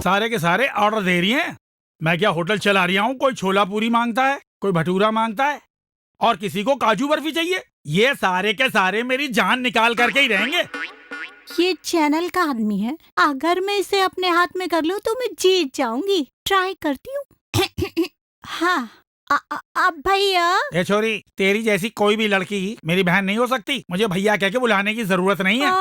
सारे के सारे ऑर्डर दे रही हैं। मैं क्या होटल चला रही हूँ? कोई छोला पूरी मांगता है, कोई भटूरा मांगता है और किसी को काजू बर्फी चाहिए। ये सारे के सारे मेरी जान निकाल करके ही रहेंगे। ये चैनल का आदमी है, अगर मैं इसे अपने हाथ में कर लूं तो मैं जीत जाऊंगी। ट्राई करती हूँ। हाँ अब भैया। ए छोरी, तेरी जैसी कोई भी लड़की मेरी बहन नहीं हो सकती। मुझे भैया कह के बुलाने की जरूरत नहीं है।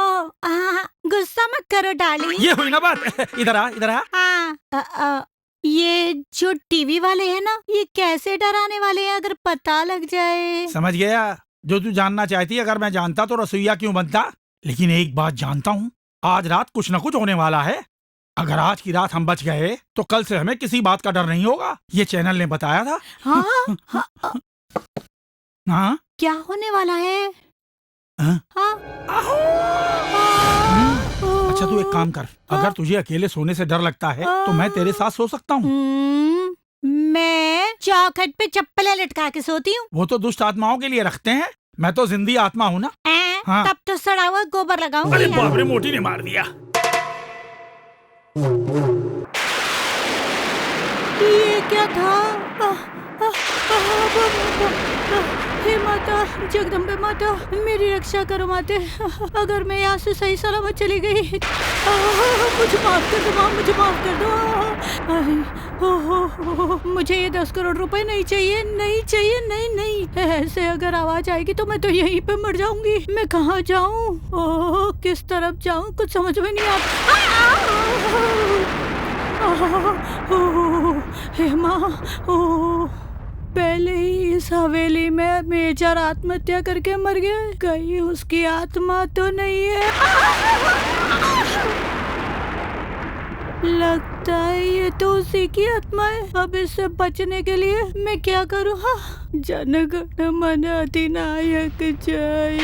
गुस्सा मत करो डार्लिंग। ये हुई ना बात। इधर आ, इधर आ। हाँ, ये जो टीवी वाले हैं ना, ये कैसे डराने वाले हैं अगर पता लग जाए? समझ गया जो तू जानना चाहती है। अगर मैं जानता तो रसोईया क्यों बनता। लेकिन एक बात जानता हूँ, आज रात कुछ न कुछ होने वाला है। अगर आज की रात हम बच गए तो कल से हमें किसी बात का डर नहीं होगा। ये चैनल ने बताया था। हाँ, हाँ? क्या होने वाला है? हाँ? अच्छा तू एक काम कर, अगर तुझे अकेले सोने से डर लगता है तो मैं तेरे साथ सो सकता हूँ। मैं चौखट पे चप्पलें लटका के सोती हूँ। वो तो दुष्ट आत्माओं के लिए रखते हैं, मैं तो जिंदी आत्मा हूँ ना। हाँ। तब तो सड़ा हुआ गोबर लगाऊंगी। अरे बाप रे, मोटी ने मार दिया। ये क्या था? हे माता, जगदम्बे माता, मेरी रक्षा करो माते। अगर मैं यहाँ से सही सलामत चली गई, मुझे माफ कर दो माँ, मुझे माफ कर दो। मुझे ये 10 करोड़ रुपए नहीं चाहिए, नहीं चाहिए, नहीं नहीं। ऐसे अगर आवाज आएगी तो मैं तो यहीं पे मर जाऊंगी। मैं कहाँ जाऊँ? किस तरफ जाऊँ? कुछ समझ में नहीं आता। हे माँ, पहले ही इस हवेली में मेजर आत्महत्या करके मर गया। कहीं उसकी आत्मा तो नहीं है? लगता है ये तो उसी की आत्मा है। अब इससे बचने के लिए मैं क्या करूँ? जनगण मन अधिनायक जय।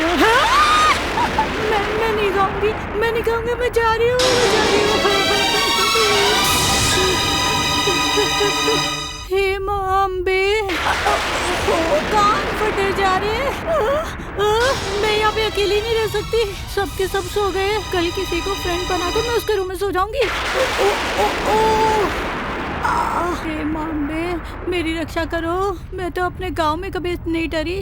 मैं नहीं गाऊंगी, मैं नहीं गाऊंगी, मैं जा रही हूँ, जा रही हूँ। हे माँ अम्बे, कान फटे जा रहे हैं। मैं यहाँ पे अकेली नहीं रह सकती। सबके सब सो गए। कल किसी को फ्रेंड बना कर मैं उसके रूम में सो जाऊंगी। हे माँ अम्बे, मेरी रक्षा करो। मैं तो अपने गांव में कभी नहीं डरी।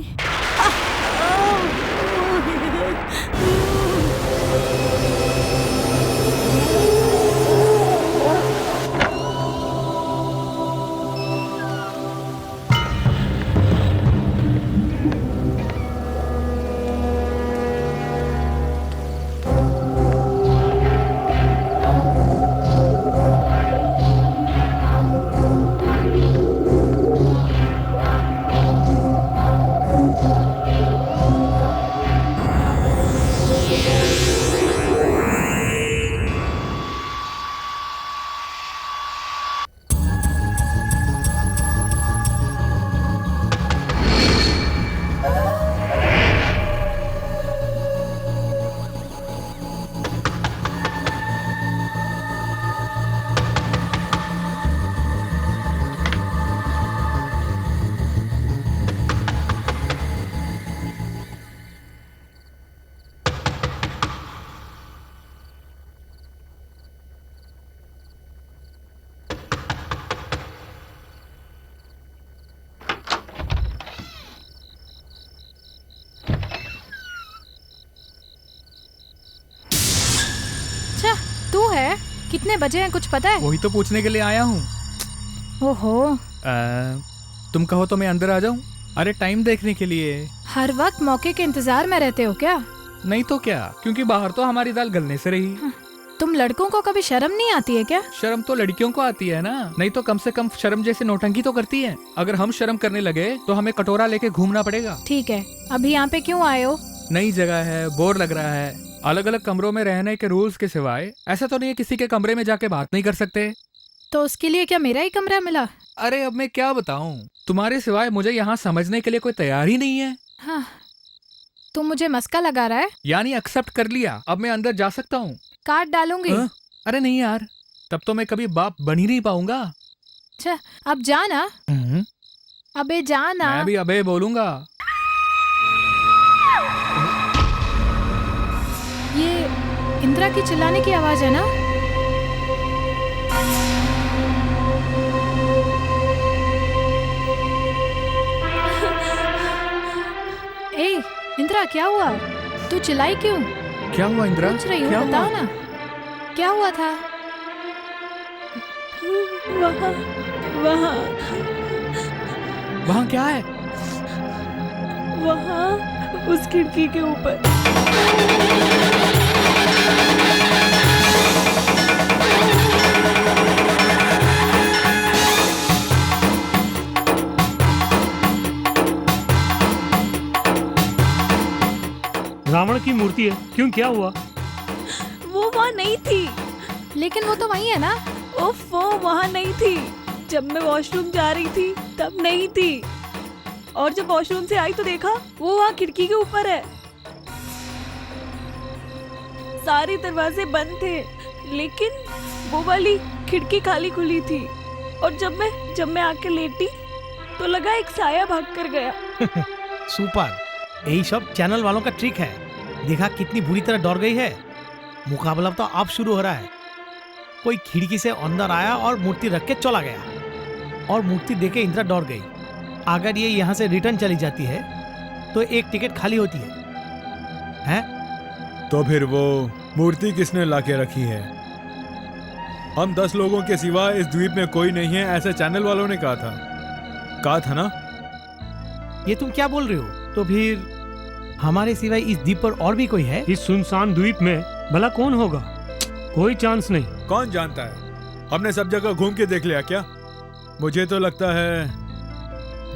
तू है? कितने बजे हैं कुछ पता है? वही तो पूछने के लिए आया हूँ। ओहो, तुम कहो तो मैं अंदर आ जाऊँ? अरे टाइम देखने के लिए। हर वक्त मौके के इंतजार में रहते हो क्या? नहीं तो क्या, क्योंकि बाहर तो हमारी दाल गलने से रही। तुम लड़कों को कभी शर्म नहीं आती है क्या? शर्म तो लड़कियों को आती है ना, नहीं तो कम से कम शर्म जैसे नौटंकी तो करती है। अगर हम शर्म करने लगे तो हमें कटोरा लेके घूमना पड़ेगा। ठीक है, अभी यहाँ पे क्यों आए हो? नई जगह है, बोर लग रहा है। अलग अलग कमरों में रहने के रूल्स के सिवाय ऐसा तो नहीं है किसी के कमरे में जाके बात नहीं कर सकते। तो उसके लिए क्या मेरा ही कमरा मिला? अरे अब मैं क्या बताऊं, तुम्हारे सिवाय मुझे यहाँ समझने के लिए कोई तैयार ही नहीं है। हाँ, तुम मुझे मस्का लगा रहा है? यानी एक्सेप्ट कर लिया, अब मैं अंदर जा सकता हूँ? काट डालूंगी। अरे नहीं यार, तब तो मैं कभी बाप बन ही नहीं पाऊंगा। अच्छा, अब जाना। अबे जाना। मैं भी अबे बोलूंगा। ये इंदिरा की चिल्लाने की आवाज है ना? पवित्रा क्या हुआ? तू चिल्लाई क्यों? क्या हुआ इंदिरा? पूछ रही हूँ, क्या बताओ हुआ? ना क्या हुआ था? वहाँ वहाँ वहाँ क्या है? वहाँ उस खिड़की के ऊपर। रावण की मूर्ति है, क्यों क्या हुआ? वो वहाँ नहीं थी। लेकिन वो तो वही है ना। उफ, वो वहाँ नहीं थी। जब मैं वॉशरूम जा रही थी तब नहीं थी, और जब वॉशरूम से आई तो देखा वो वहाँ खिड़की के ऊपर है। सारे दरवाजे बंद थे, लेकिन वो वाली खिड़की खाली खुली थी। और जब मैं आके लेटी तो लगा एक साया भाग कर गया। सुपर, यही सब चैनल वालों का ट्रिक है। देखा कितनी बुरी तरह डर गई है। मुकाबला तो अब शुरू हो रहा है। कोई खिड़की से अंदर आया और मूर्ति रख के चला गया, और मूर्ति देखे इंदिरा डर गई। अगर ये यहाँ से रिटर्न चली जाती है तो एक टिकट खाली होती है, हैं? तो फिर वो मूर्ति किसने लाके रखी है? हम 10 लोगों के सिवा इस द्वीप में कोई नहीं है, ऐसे चैनल वालों ने कहा था ना? ये तुम क्या बोल रहे हो? तो फिर हमारे सिवाय इस द्वीप पर और भी कोई है? इस सुनसान द्वीप में भला कौन होगा? कोई चांस नहीं। कौन जानता है, हमने सब जगह घूम के देख लिया क्या? मुझे तो लगता है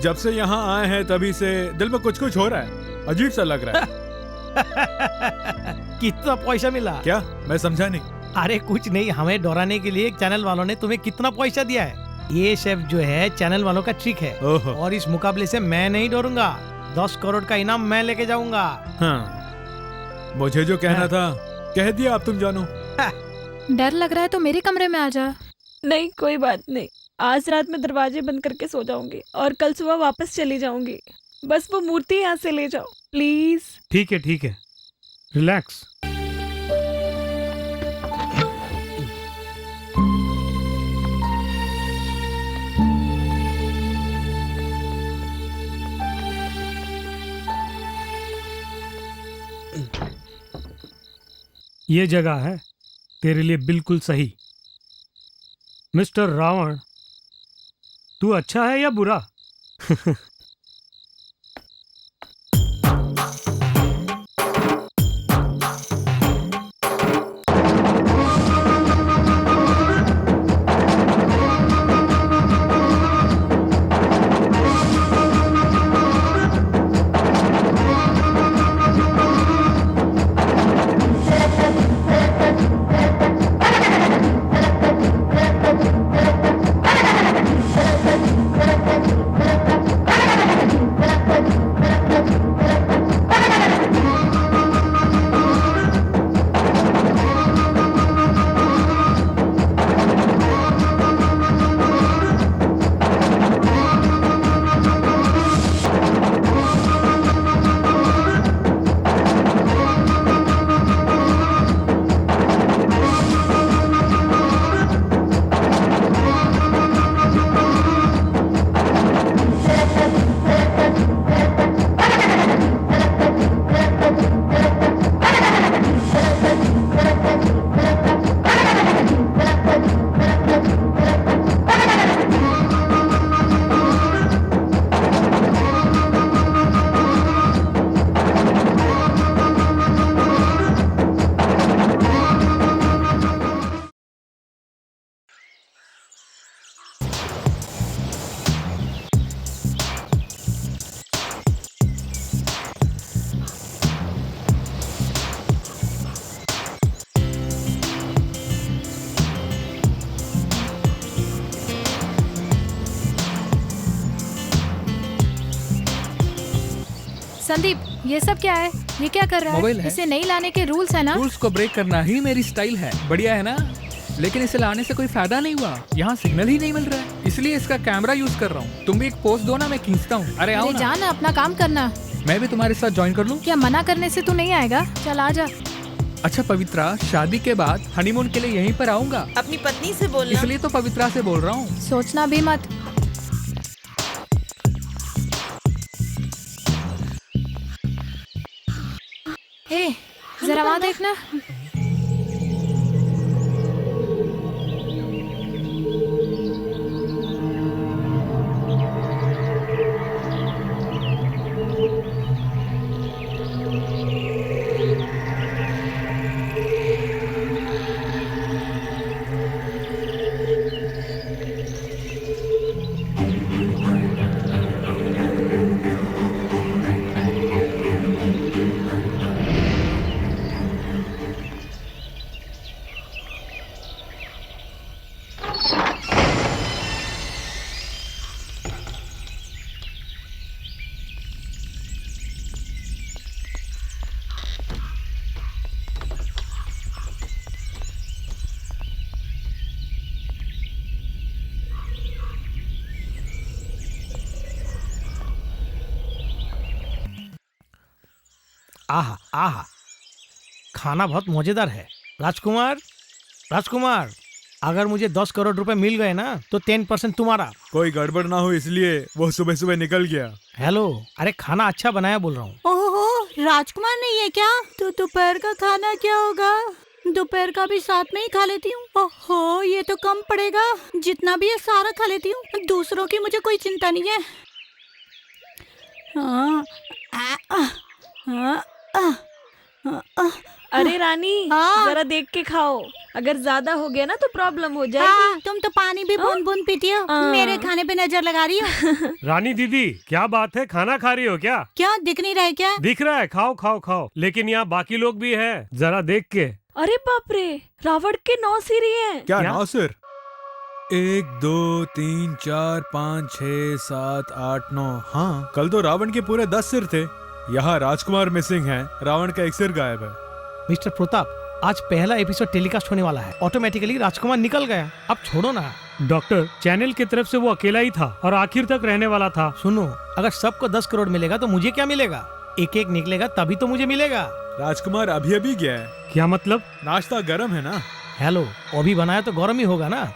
जब से यहाँ आए हैं तभी से दिल में कुछ कुछ हो रहा है, अजीब सा लग रहा है। कितना पैसा मिला? क्या? मैं समझा नहीं। अरे कुछ नहीं, हमें डराने के लिए चैनल वालों ने तुम्हें कितना पैसा दिया है। ये सब जो है चैनल वालों का ट्रिक है। ओहो। और इस मुकाबले से मैं नहीं डरूंगा। 10 करोड़ का इनाम मैं लेके जाऊंगा। हाँ, मुझे जो कहना था कह दिया, अब तुम जानो। डर लग रहा है तो मेरे कमरे में आ जा। नहीं, कोई बात नहीं। आज रात में दरवाजे बंद करके सो जाऊंगी और कल सुबह वापस चली जाऊंगी। बस वो मूर्ति यहाँ से ले जाओ प्लीज। ठीक है, रिलैक्स। ये जगह है तेरे लिए बिल्कुल सही। मिस्टर रावण, तू अच्छा है या बुरा? संदीप, ये सब क्या है? ये क्या कर रहा मोबाइल है? है। इसे नहीं लाने के रूल्स है ना? रूल्स को ब्रेक करना ही मेरी स्टाइल है। बढ़िया है ना? लेकिन इसे लाने से कोई फायदा नहीं हुआ। यहाँ सिग्नल ही नहीं मिल रहा है, इसलिए इसका कैमरा यूज कर रहा हूँ। तुम भी एक पोस्ट दो ना, मैं खींचता हूँ। अरे आओ अरे ना। जाना, अपना काम करना। मैं भी तुम्हारे साथ ज्वाइन कर लूँ? क्या मना करने से तू नहीं आएगा? चल आ जा। अच्छा पवित्रा, शादी के बाद हनीमून के लिए यहीं पर आऊंगा। अपनी पत्नी से बोलना। इसलिए तो पवित्रा से बोल रहा हूँ। सोचना भी मत। हे जरा वहाँ देखना। आहा आहा, खाना बहुत मजेदार है। राजकुमार, राजकुमार, अगर मुझे 10 करोड़ रुपए मिल गए ना तो 10% तुम्हारा। कोई गड़बड़ ना हो इसलिए वो सुबह सुबह निकल गया। हेलो, अरे खाना अच्छा बनाया बोल रहा हूँ। ओहो, राजकुमार नहीं है क्या? तो दोपहर का खाना क्या होगा? दोपहर का भी साथ में ही खा लेती हूँ। ओहो, ये तो कम पड़ेगा, जितना भी है सारा खा लेती हूँ। दूसरों की मुझे कोई चिंता नहीं है। हाँ, अरे रानी, हाँ। जरा देख के खाओ, अगर ज्यादा हो गया ना तो प्रॉब्लम हो जाएगी। तुम तो पानी भी बूंद बूंद पीती हो, मेरे खाने पे नजर लगा रही हो। रानी दीदी, क्या बात है, खाना खा रही हो क्या? क्या दिख नहीं रहा है क्या? दिख रहा है, खाओ खाओ खाओ, लेकिन यहाँ बाकी लोग भी हैं, जरा देख के। अरे बाप रे, रावण के 9 सिर हैं। क्या क्या? 9 सिर? 1 2 3 4 5 6 7 8 9। हाँ, कल तो रावण के पूरे 10 सिर थे। यहाँ राजकुमार मिसिंग है, रावण का एक सिर गायब है। मिस्टर प्रताप, आज पहला एपिसोड टेलीकास्ट होने वाला है। ऑटोमेटिकली राजकुमार निकल गया, अब छोड़ो ना। डॉक्टर, चैनल की तरफ से वो अकेला ही था और आखिर तक रहने वाला था। सुनो, अगर सबको 10 करोड़ मिलेगा तो मुझे क्या मिलेगा? एक एक निकलेगा तभी तो मुझे मिलेगा। राजकुमार अभी अभी गया है। क्या मतलब? नाश्ता गरम है ना। हेलो, अभी बनाया तो गरम ही होगा ना।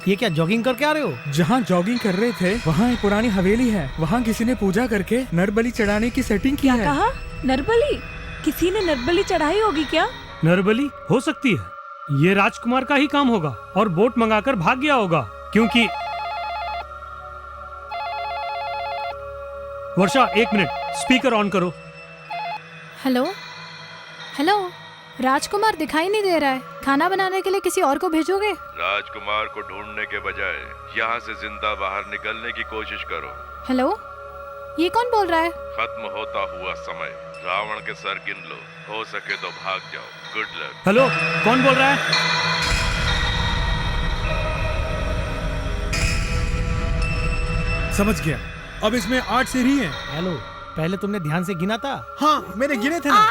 ये क्या जॉगिंग करके आ रहे हो? जहाँ जॉगिंग कर रहे थे वहाँ एक पुरानी हवेली है, वहाँ किसी ने पूजा करके नरबलि चढ़ाने की सेटिंग की क्या है। कहा? नरबली? किसी ने नरबली चढ़ाई होगी क्या? नरबली हो सकती है, ये राजकुमार का ही काम होगा और बोट मंगाकर भाग गया होगा, क्योंकि वर्षा, 1 मिनट, स्पीकर ऑन करो। हेलो हेलो, राजकुमार दिखाई नहीं दे रहा है। खाना बनाने के लिए किसी और को भेजोगे? राजकुमार को ढूंढने के बजाय यहाँ से जिंदा बाहर निकलने की कोशिश करो। हेलो, ये कौन बोल रहा है? खत्म होता हुआ समय, रावण के सर गिन लो, हो सके तो भाग जाओ। Good luck. हेलो, कौन बोल रहा है? समझ गया, अब इसमें 8 सिर ही हैं। हेलो, पहले तुमने ध्यान से गिना था? हाँ, मैंने गिने थे ना।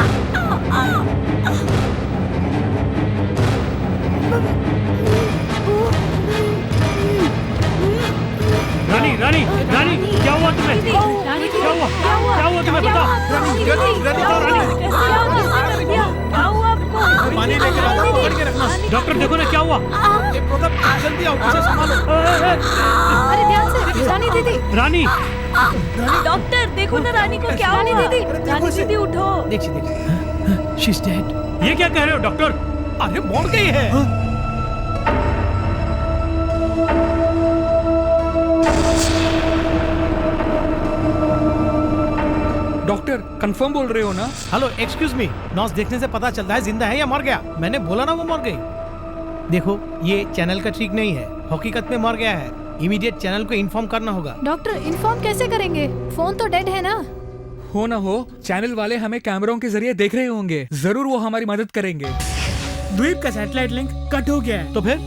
रानी रानी रानी, क्या हुआ तुम्हें? क्या हुआ? क्या हुआ तुम्हें, बताओ। क्या हुआ आपको? पानी लेकर आता हूँ, पकड़ के रखना। डॉक्टर, देखो ना क्या हुआ। जल्दी आओ, उसे संभालो। अरे ध्यान से, रानी दीदी। रानी, डॉक्टर, देखो ना रानी को क्या हुआ? रानी दीदी उठो। देखिए देखिए, शी इज डेड। ये क्या कह रहे हो डॉक्टर? अरे मर गई है। डॉक्टर, कंफर्म बोल रहे हो ना? हेलो, एक्सक्यूज मी, नॉस देखने से पता चलता है जिंदा है या मर गया। मैंने बोला ना वो मर गई। देखो, ये चैनल का ट्रिक नहीं है, हकीकत में मर गया है। इमीडिएट चैनल को इन्फॉर्म करना होगा। डॉक्टर, इन्फॉर्म कैसे करेंगे? फोन तो डेड है ना। हो ना हो, चैनल वाले हमें कैमरों के जरिए देख रहे होंगे, जरूर वो हमारी मदद करेंगे। द्वीप का सैटेलाइट लिंक कट हो गया है, तो फिर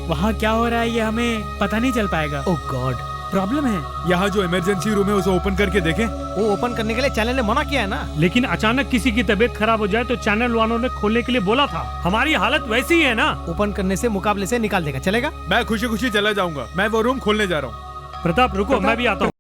वहाँ क्या हो रहा है ये हमें पता नहीं चल पाएगा। ओह गॉड, प्रॉब्लम है। यहाँ जो इमरजेंसी रूम है उसे ओपन करके देखें। वो ओपन करने के लिए चैनल ने मना किया है ना। लेकिन अचानक किसी की तबीयत खराब हो जाए तो चैनल वालों ने खोलने के लिए बोला था। हमारी हालत वैसी ही है ना। ओपन करने से मुकाबले से निकाल देगा, चलेगा? मैं खुशी खुशी चला जाऊंगा, मैं वो रूम खोलने जा रहा हूँ। प्रताप रुको, मैं भी आता हूँ।